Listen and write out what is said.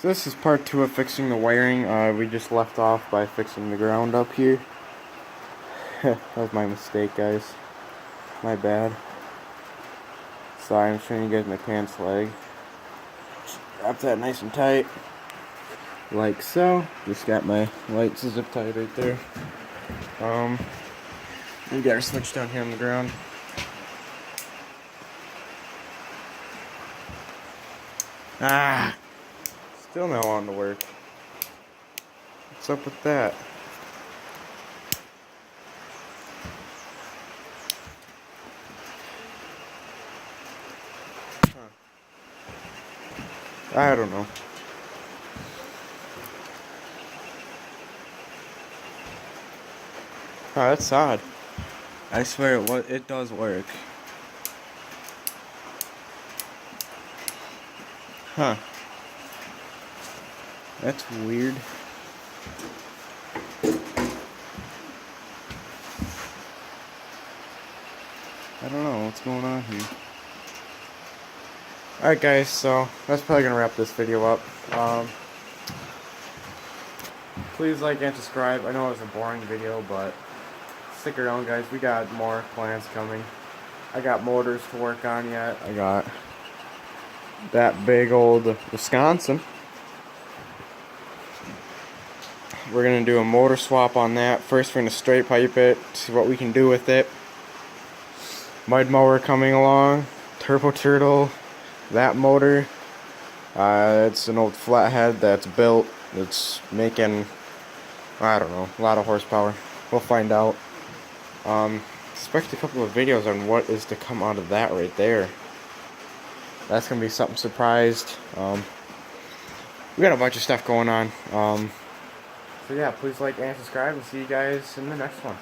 So this is part 2 of fixing the wiring. We just left off by fixing the ground up here. That was my mistake, guys. My bad. Sorry, I'm showing you guys my pants leg. Wrap that nice and tight. Like so. Just got my lights zip tied right there. We got our switch down here on the ground. Still not wanting to work. What's up with that? I don't know. Oh, that's odd. I swear it does work. Huh. That's weird. I don't know what's going on here. Alright guys, so that's probably gonna wrap this video up. Please like and subscribe. I know it was a boring video, but stick around guys, we got more plans coming. I got motors to work on yet. I got that big old Wisconsin. We're gonna do a motor swap on that. First we're gonna straight pipe it, see what we can do with it. Mud mower coming along, turbo turtle, that motor. It's an old flathead that's built. It's making, I don't know, a lot of horsepower. We'll find out. Expect a couple of videos on what is to come out of that right there. That's gonna be something surprised. We got a bunch of stuff going on. So yeah, please like and subscribe, and see you guys in the next one.